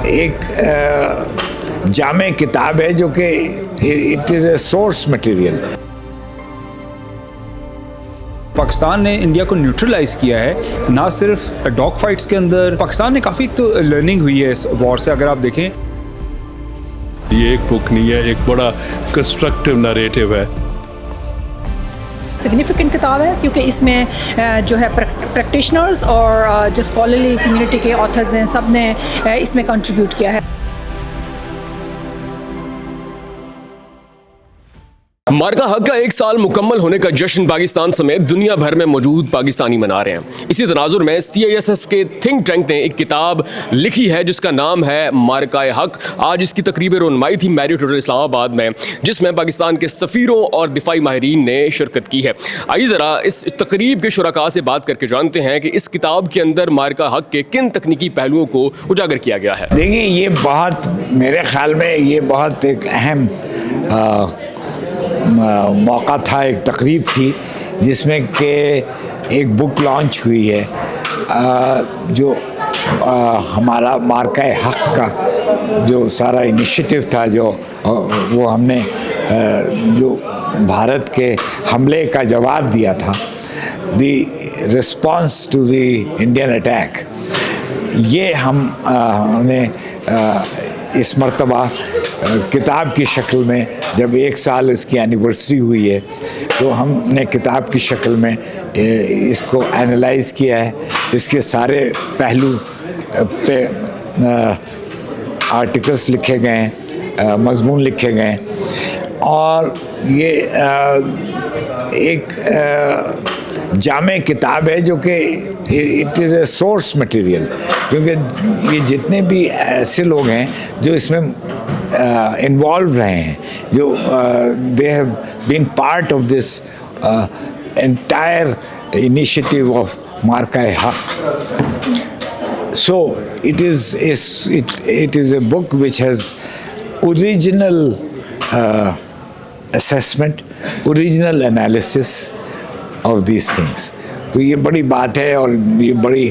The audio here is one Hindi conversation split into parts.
एक जामे किताब है जो कि it is a source material. Pakistan ने इंडिया को न्यूट्रलाइज किया है, ना सिर्फ डॉग फाइट्स के अंदर। पाकिस्तान ने काफ़ी तो लर्निंग हुई है इस वॉर से। अगर आप देखें, ये एक बुक नहीं है, एक बड़ा कंस्ट्रक्टिव नरेटिव है। सिग्निफिकेंट किताब है क्योंकि इसमें जो है प्रैक्टिशनर्स और जो स्कॉलरली कम्युनिटी के ऑथर्स हैं, सब ने इसमें कंट्रीब्यूट किया है। मार्का हक का 1 साल मुकम्मल होने का जश्न पाकिस्तान समेत दुनिया भर में मौजूद पाकिस्तानी मना रहे हैं। इसी तनाजुर में CISS के थिंक टैंक ने एक किताब लिखी है जिसका नाम है मार्का हक। आज इसकी तकरीब रोनमाई थी मैरियट होटल इस्लामाबाद में, जिसमें पाकिस्तान के सफ़ीरों और दिफाई माहिरीन ने शिरकत की है। आइए ज़रा इस तकरीब के शुरका से बात करके जानते हैं कि इस किताब के अंदर मार्का हक के किन तकनीकी पहलुओं को उजागर किया गया है। देखिए, ये बहुत, मेरे ख्याल में ये बहुत एक अहम मौका था, एक तकरीब थी जिसमें कि एक बुक लॉन्च हुई है जो हमारा मार्का हक का जो सारा इनिशिएटिव था, जो वो हमने जो भारत के हमले का जवाब दिया था, the response to the Indian attack, ये हमने इस मर्तबा किताब की शक्ल में, जब 1 साल इसकी एनिवर्सरी हुई है, तो हमने किताब की शक्ल में इसको एनालाइज़ किया है। इसके सारे पहलू पे आर्टिकल्स लिखे गए हैं, मजमून लिखे गए हैं, और ये एक जामे किताब है जो कि it is a source material, क्योंकि ये जितने भी ऐसे लोग हैं जो इसमें इन्वॉल्व रहे हैं, जो they have been part of this entire initiative of Marka Haq. So it is a book which has original assessment, original analysis of these things। तो ये बड़ी बात है और ये बड़ी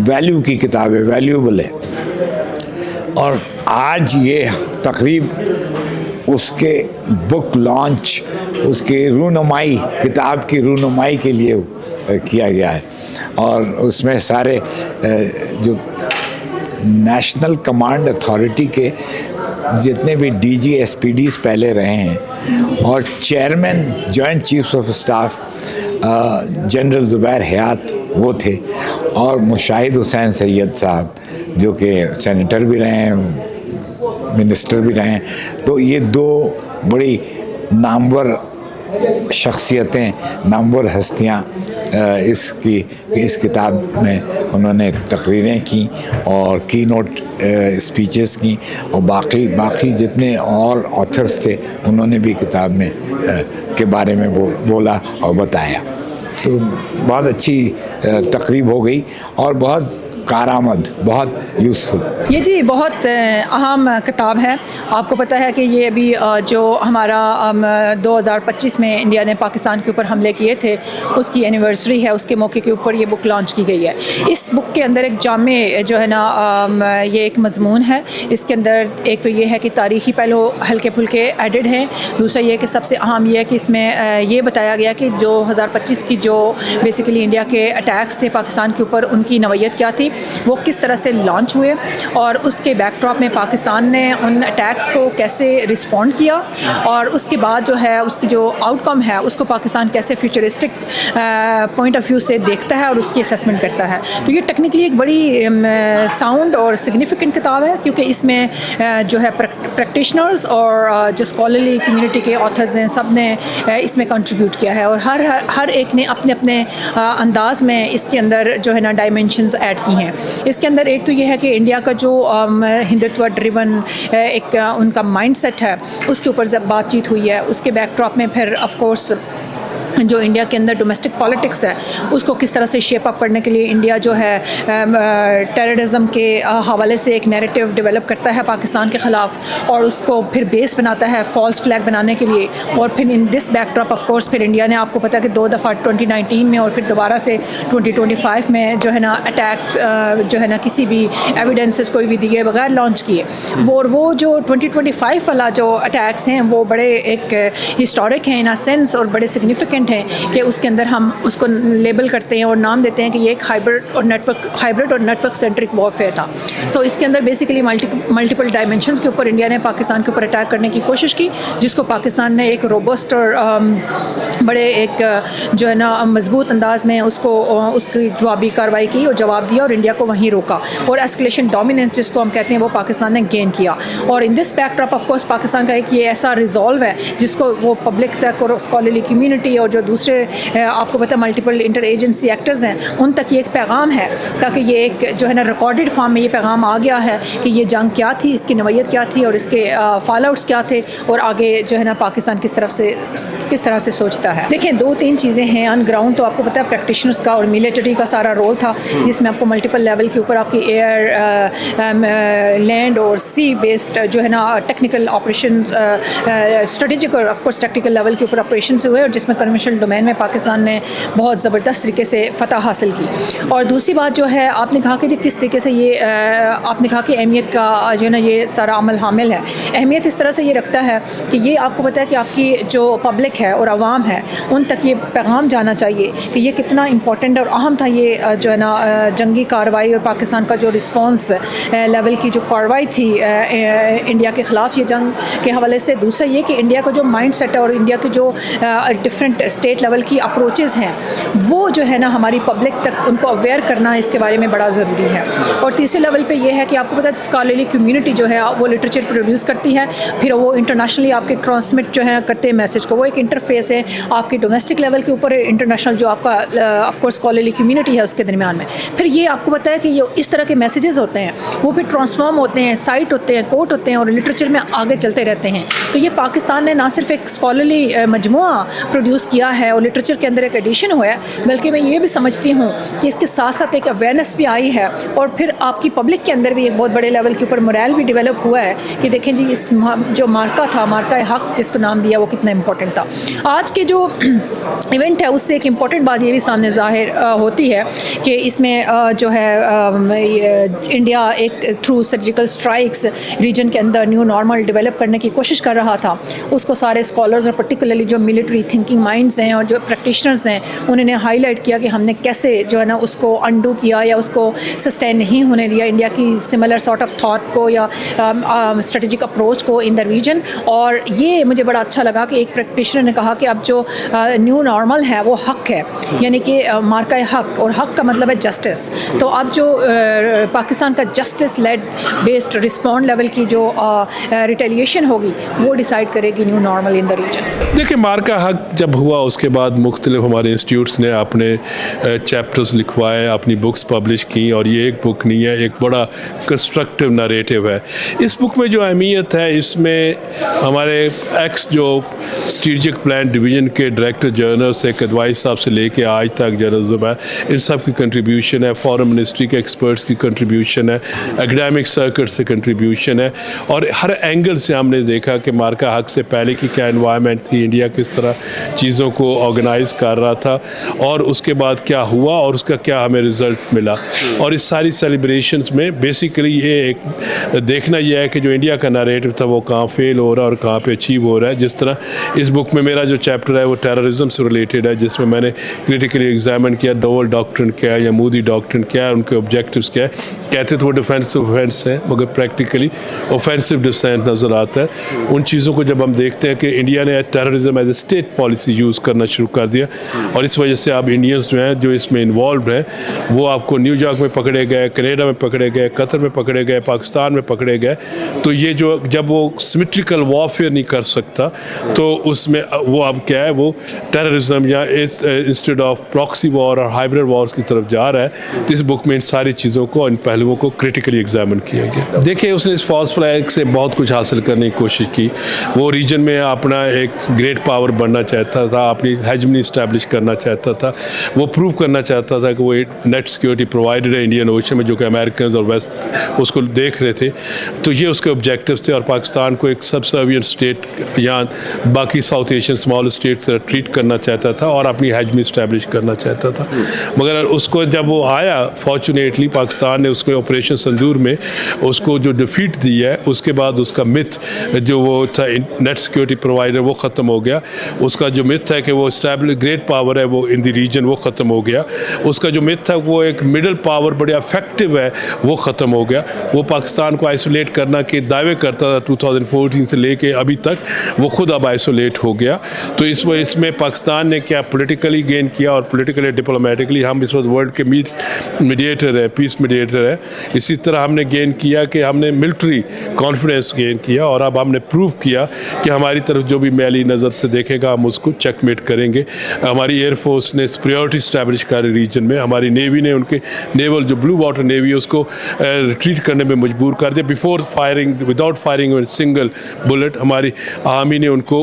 वैल्यू की किताब है, वैल्यूबल है। और आज ये तकरीब उसके बुक लॉन्च, उसके रूनुमाई, किताब की रूनुमाई के लिए किया गया है, और उसमें सारे जो नेशनल कमांड अथॉरिटी के जितने भी DG SPDs पहले रहे हैं, और chairman joint chiefs of staff general Zubair Hayat वो थे, और मुशाहिद हुसैन सैयद साहब जो कि सेनेटर भी रहे हैं, मिनिस्टर भी रहे हैं। तो ये 2 बड़ी नामवर शख्सियतें, नामवर हस्तियाँ इस किताब में उन्होंने तकरीरें की और की नोट स्पीचेस की, और बाकी जितने और ऑथर्स थे उन्होंने भी किताब में के बारे में बोला और बताया। तो बहुत अच्छी तकरीब हो गई और बहुत कारामद, बहुत यूज़फुल। ये जी बहुत अहम किताब है। आपको पता है कि ये अभी जो हमारा 2025 में इंडिया ने पाकिस्तान के ऊपर हमले किए थे, उसकी एनिवर्सरी है, उसके मौके के ऊपर ये बुक लॉन्च की गई है। इस बुक के अंदर एक जामे जो है ना, ये एक मजमून है। इसके अंदर एक तो ये है कि तारीख़ी पहलू हल्के फुल्के एडेड हैं। दूसरा ये कि सबसे अहम ये है कि इसमें ये बताया गया कि 2025 की जो बेसिकली इंडिया के अटैक्स थे पाकिस्तान के ऊपर, उनकी नवैयत क्या थी, वो किस तरह से लॉन्च हुए, और उसके बैकड्रॉप में पाकिस्तान ने उन अटैक्स को कैसे रिस्पॉन्ड किया, और उसके बाद जो है उसकी जो आउटकम है उसको पाकिस्तान कैसे फ्यूचरिस्टिक पॉइंट ऑफ व्यू से देखता है और उसकी असेसमेंट करता है। तो ये टेक्निकली एक बड़ी साउंड और सिग्निफिकेंट किताब है क्योंकि इसमें जो है प्रैक्टिशनर्स और जो स्कॉलरली कम्युनिटी के ऑथर्स हैं, सब ने इसमें कंट्रीब्यूट किया है, और हर एक ने अपने अपने अंदाज में इसके अंदर जो है ना डायमेंशंस ऐड की हैं। इसके अंदर एक तो ये है कि इंडिया का जो हिंदुत्व ड्रिवन एक उनका माइंडसेट है, उसके ऊपर जब बातचीत हुई है, उसके बैकड्रॉप में फिर ऑफ कोर्स जो इंडिया के अंदर डोमेस्टिक पॉलिटिक्स है उसको किस तरह से शेप अप करने के लिए इंडिया जो है टेररिज्म के हवाले से एक नैरेटिव डेवलप करता है पाकिस्तान के ख़िलाफ़ और उसको फिर बेस बनाता है फॉल्स फ्लैग बनाने के लिए। और फिर in this backdrop of course फिर इंडिया ने आपको पता है कि 2 दफ़ा 2019 में और फिर दोबारा से 2025 में जो है ना अटैक्स जो है ना किसी भी एविडेंसेस कोई भी दिए बगैर लॉन्च किए। वो जो 2025 वाला जो अटैक्स हैं वो बड़े एक हिस्टोरिक हैं इन अ सेंस और बड़े सिग्निफिकेंट हैं कि उसके अंदर हम उसको लेबल करते हैं और नाम देते हैं कि ये एक हाइब्रिड और नेटवर्क सेंट्रिक वॉरफेयर था। सो इसके अंदर बेसिकली मल्टीपल डायमेंशंस के ऊपर इंडिया ने पाकिस्तान के ऊपर अटैक करने की कोशिश की, जिसको पाकिस्तान ने एक रोबस्ट और बड़े एक जो है ना मजबूत अंदाज में उसकी जवाबी कार्रवाई की और जवाब दिया और इंडिया को वहीं रोका और एस्केलेशन डोमिनेंस जिसको हम कहते हैं वो पाकिस्तान ने गेन किया। और in this backdrop of course Pakistan का एक ये ऐसा रिजॉल्व है जिसको वो पब्लिक तक और स्कॉलरली कम्युनिटी और जो दूसरे आपको पता है मल्टीपल इंटर एजेंसी एक्टर्स हैं उन तक ये एक पैगाम है, ताकि ये एक जो है ना रिकॉर्डेड फॉर्म में ये पैगाम आ गया है कि ये जंग क्या थी, इसकी नवैयत क्या थी और इसके फॉलोआउट्स क्या थे और आगे जो है ना पाकिस्तान किस तरह से सोचता है। देखें 2-3 चीज़ें हैं ऑन ग्राउंड। तो आपको पता है प्रैक्टिशनर्स का और मिलिट्री का सारा रोल था जिसमें आपको मल्टीपल लेवल के ऊपर आपकी एयर लैंड और सी बेस्ड जो है ना टेक्निकल ऑपरेशन स्ट्रेटेजिक और ऑफकोर्स टेक्निकल लेवल के ऊपर ऑपरेशन हुए और जिसमें कन्वेंशनल डोमेन में पाकिस्तान ने बहुत ज़बरदस्त तरीके से फ़तह हासिल की। और दूसरी बात जो है आपने कहा कि किस तरीके से ये आपने कहा कि अहमियत का जो है ना ये सारा अमल हामिल है। अहमियत इस तरह से ये रखता है कि ये आपको पता है कि आपकी जो पब्लिक है और आवाम है उन तक ये पैगाम जाना चाहिए कि ये कितना इंपॉर्टेंट और अहम था ये जो है ना जंगी कार्रवाई और पाकिस्तान का जो रिस्पॉन्स लेवल की जो कार्रवाई थी इंडिया के ख़िलाफ़ ये जंग के हवाले से। दूसरा ये कि इंडिया का जो माइंड सेट है और इंडिया के जो डिफरेंट स्टेट लेवल की अप्रोचेस हैं वो जो है ना हमारी पब्लिक तक उनको अवेयर करना इसके बारे में बड़ा ज़रूरी है। और तीसरे लेवल पे ये है कि आपको पता है स्कॉलरली कम्युनिटी जो है वो लिटरेचर प्रोड्यूस करती है, फिर वो इंटरनेशनली आपके ट्रांसमिट जो है करते हैं मैसेज को। वो एक इंटरफेस है आपके डोमेस्टिक लेवल के ऊपर, इंटरनेशनल जो आपका ऑफकोर्स स्कॉलरली कम्युनिटी है उसके दरमियान में। फिर ये आपको पता है कि ये इस तरह के मैसेजेस होते हैं वो फिर ट्रांसफॉर्म होते हैं, साइट होते हैं, कोट होते हैं और लिटरेचर में आगे चलते रहते हैं। तो ये पाकिस्तान ने ना सिर्फ एक स्कॉलरली मजमुआ प्रोड्यूस किया है और लिटरेचर के अंदर एक एडिशन हुआ है, बल्कि मैं ये भी समझती हूँ कि इसके साथ साथ एक अवेयरनेस भी आई है और फिर आपकी पब्लिक के अंदर भी एक बहुत बड़े लेवल के ऊपर मोरल भी डेवलप हुआ है कि देखें जी इस जो मार्का था, मार्का हक जिसको नाम दिया, वो कितना इंपॉर्टेंट था। आज के जो इवेंट है उससे एक इम्पॉर्टेंट बात ये भी सामने ज़ाहिर होती है कि इसमें जो है इंडिया एक थ्रू सर्जिकल स्ट्राइक्स रीजन के अंदर न्यू नॉर्मल डेवलप करने की कोशिश कर रहा था। उसको सारे स्कॉलर्स और पर्टिकुलरली जो मिलिट्री थिंकिंग माइंड्स हैं और जो प्रैक्टिशनर्स हैं उन्होंने हाईलाइट किया कि हमने कैसे जो है ना उसको अंडू किया या उसको सस्टेन नहीं होने दिया इंडिया की सिमिलर सॉर्ट ऑफ थॉट को या स्ट्रेटेजिक अप्रोच को इन द रीजन। और ये मुझे बड़ा अच्छा लगा कि एक प्रैक्टिशनर ने कहा कि अब जो न्यू नॉर्मल है वो हक है, यानी कि मार्का हक, और हक का मतलब है जस्टिस। तो अब जो पाकिस्तान का justice led based respond level की जो रिटेलिएशन होगी वो डिसाइड करेगी new normal in the region. देखिए मार्का हक जब हुआ उसके बाद मुख्तलिफ हमारे इंस्टीट्यूट्स ने अपने चैप्टर्स लिखवाए, अपनी बुक्स पब्लिश की और ये एक बुक नहीं है, एक बड़ा कंस्ट्रक्टिव नरेटिव है। इस बुक में जो अहमियत है इसमें हमारे एक्स जो स्ट्रेटेजिक प्लान डिवीज़न के डायरेक्टर जनरल से कदवाई साहब से लेके आज तक जनरल ज़ुबैर, इन सब की कंट्रीब्यूशन है, फॉरेन मिनिस्ट्री के एक्सपर्ट्स की कंट्रीब्यूशन है, एकेडमिक सर्किट से कंट्रीब्यूशन है और हर एंगल से हमने देखा कि मार्का हक से पहले की क्या एनवायरनमेंट थी, इंडिया किस तरह चीज़ों को ऑर्गेनाइज कर रहा था और उसके बाद क्या हुआ और उसका क्या हमें रिज़ल्ट मिला। और इस सारी सेलिब्रेशंस में बेसिकली ये एक देखना यह है कि जो इंडिया का नरेटिव था वो कहाँ फेल हो रहा है और कहाँ पे अचीव हो रहा है। जिस तरह इस बुक में मेरा जो चैप्टर है वो टेररिज्म से रिलेटेड है, जिसमें मैंने क्रिटिकली एग्जामिन किया डोवल डॉक्ट्रिन क्या है या मूडी डॉक्ट्रिन क्या है, उनके ऑब्जेक्टिव्स क्या है। कहते तो वो डिफेंसिव ऑफेंस है मगर प्रैक्टिकली ऑफेंसिव डिसेंट नज़र आता है। उन चीज़ों को जब हम देखते हैं कि इंडिया ने terrorism as a state policy use करना शुरू कर दिया और इस वजह से अब इंडियंस जो हैं जो इसमें इन्वॉल्व हैं वो आपको न्यूयॉर्क में पकड़े गए, कनाडा में पकड़े गए, कतर में पकड़े गए, पाकिस्तान में पकड़े गए। तो ये जो जब वो सिमेट्रिकल वॉरफेयर नहीं कर सकता तो उसमें वो अब क्या है, वो टेररिज्म या इंस्टेड ऑफ प्रॉक्सी वॉर और हाइब्रिड वॉर्स की तरफ जा रहा है। तो इस बुक में इन सारी चीज़ों को, इन पहलुओं को क्रिटिकली एग्जामिन किया गया। देखिए उसने इस फॉल्स फ्लैग से बहुत कुछ हासिल करने की कोशिश की। वो रीजन में अपना एक ग्रेट पावर बनना चाहता था, अपनी हेजमनी इस्टेब्लिश करना चाहता था, वो प्रूव करना चाहता था कि वो नेट सिक्योरिटी प्रोवाइडर है इंडियन ओशन में, जो कि अमेरिकन और वेस्ट उसको देख रहे थे। तो ये उसके ऑब्जेक्टिव्स थे, और पाकिस्तान को एक सबसर्विएंट स्टेट या बाकी साउथ एशियन स्मॉल स्टेट से ट्रीट करना चाहता था और अपनी हेजमनी इस्टेब्लिश करना चाहता था। मगर उसको जब वो आया, फॉर्चुनेटली पाकिस्तान ने उसको ऑपरेशन संदूर में उसको जो डिफीट दी है, उसके बाद उसका मिथ जो वो था नेट सिक्योरिटी प्रोवाइडर, वो ख़त्म हो गया। उसका जो मिथ है कि वो स्टेबल ग्रेट पावर है वो इन द रीजन, वो ख़त्म हो गया। उसका जो मिथ था वो एक मिडल पावर बड़े इफेक्टिव है, वो ख़त्म हो गया। वो पाकिस्तान को आइसोलेट करना के दावे करता था 2014 से लेके अभी तक, वो खुद अब आइसोलेट हो गया। तो इस वजह इसमें पाकिस्तान ने क्या पॉलिटिकली गेन किया, और पॉलिटिकली डिप्लोमेटिकली हम इस वक्त वर्ल्ड के मीडिएटर है, पीस मीडिएटर है। इसी तरह हमने गेन किया कि हमने मिलिट्री कॉन्फिडेंस गेन किया, और अब हमने प्रूव किया कि हमारी तरफ जो भी मैली नज़र से देखेगा हम उसको चेकमेट करेंगे। हमारी एयरफोर्स ने सुपीरियरिटी स्टैब्लिश कर रीजन में, हमारी नेवी ने उनके नेवल जो ब्लू वाटर नेवी है उसको रिट्रीट करने में मजबूर कर दिया before firing, without firing single bullet. हमारी आर्मी ने उनको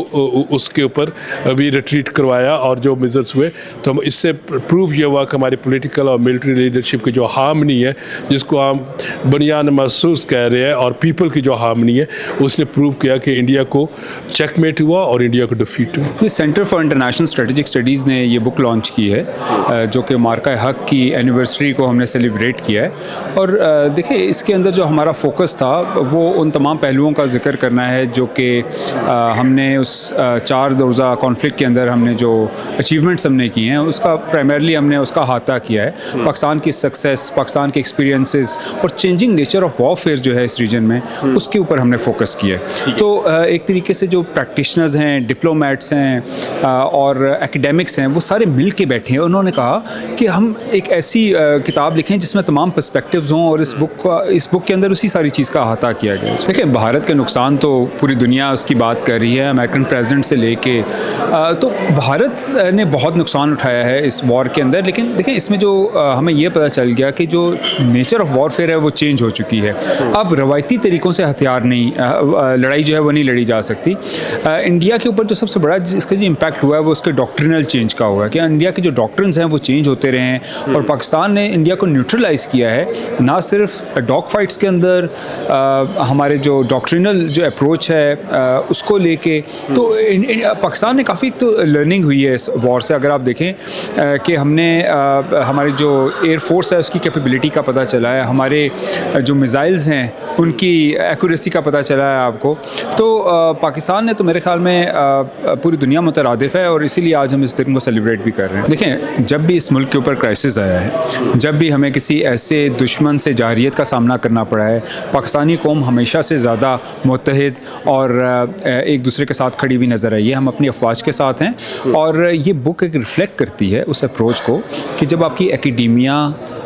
उसके ऊपर अभी रिट्रीट करवाया, और जो मेजर्स हुए, तो हम इससे प्रूव ये हुआ कि हमारी पॉलिटिकल और मिलिट्री लीडरशिप की जो हार्मनी है, जिसको हम बुनियाद महसूस कह रहे हैं, और पीपल की जो हार्मनी है, उसने प्रूव किया कि इंडिया को चेकमेट हुआ और इंडिया को डिफीट हुआ। ये centre for international strategic studies ने ये बुक लॉन्च की है, जो कि मार्का हक की एनिवर्सरी को हमने सेलिब्रेट किया है। और देखिए, इसके अंदर जो हमारा फोकस था वो उन तमाम पहलुओं का जिक्र करना है जो कि हमने उस 4 रोज़ा कॉन्फ्लिक्ट के अंदर हमने जो अचीवमेंट्स हमने किए हैं, उसका प्राइमरली हमने उसका अहाता किया है। पाकिस्तान की सक्सेस, पाकिस्तान के एक्सपीरियंसेस और चेंजिंग नेचर ऑफ वॉरफेयर जो है इस रीजन में, उसके ऊपर हमने फोकस किया है। तो एक तरीके से जो प्रैक्टिशनर्स हैं, डिप्लोमेट्स हैं और एकेडमिक्स हैं, वो सारे मिल के बैठे हैं। उन्होंने कहा कि हम एक ऐसी किताब लिखें जिसमें तमाम पर्सपेक्टिव्स हों, और इस बुक के अंदर उसी सारी चीज़ का अहाता किया गया है। देखिए, भारत के नुकसान तो पूरी दुनिया उसकी बात कर रही है, अमेरिकन प्रेसिडेंट से लेके, तो भारत ने बहुत नुकसान उठाया है इस वॉर के अंदर। लेकिन देखिए, इसमें जो हमें ये पता चल गया कि जो नेचर ऑफ वॉरफेयर है वो चेंज हो चुकी है। अब रवायती तरीक़ों से हथियार नहीं, लड़ाई जो है वो नहीं लड़ी जा सकती। इंडिया के ऊपर जो सबसे बड़ा इसका जो इम्पैक्ट हुआ है वो उसके डॉक्ट्रिनल चेंज का हुआ है कि इंडिया के जो डॉक्ट्रिन्स हैं वो चेंज होते रहे हैं, और पाकिस्तान ने इंडिया को न्यूट्रलाइज़ किया है, ना सिर्फ डॉग फाइट्स के अंदर हमारे जो डॉक्ट्रिनल जो अप्रोच है उसको लेके। तो पाकिस्तान ने काफ़ी तो लर्निंग हुई है इस वॉर से। अगर आप देखें कि हमने हमारी जो एयरफोर्स है उसकी कैपेबिलिटी का पता चला है, हमारे जो मिसाइल्स हैं उनकी एक्यूरेसी का पता चला है आपको। तो पाकिस्तान ने तो मेरे ख्याल में पूरी दुनिया मुतरादिफ है, और इसीलिए आज हम इस दिन को सेलिब्रेट भी कर रहे हैं। देखें, जब भी इस मुल्क के ऊपर क्राइसिस आया है, जब भी हमें किसी ऐसे दुश्मन से जाहिरियत का सामना करना पड़ा है, पाकिस्तानी कौम हमेशा से ज़्यादा मुत्तहिद और एक दूसरे के साथ खड़ी हुई नज़र आई है। हम अपनी अफवाज के साथ हैं, और ये बुक एक रिफ्लेक्ट करती है उस अप्रोच को कि जब आपकी एकेडेमिया,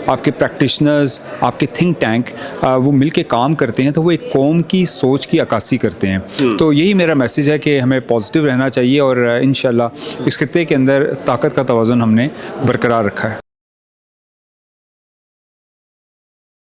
आपके प्रैक्टिशनर्स, आपके थिंक टैंक वो मिल के काम करते हैं, तो वो एक कौम की सोच की अक्कासी करते हैं। तो यही मेरा मैसेज है कि हमें पॉजिटिव रहना चाहिए, और इंशाल्लाह इस खित्ते के अंदर ताकत का तवाज़ुन हमने बरकरार रखा है।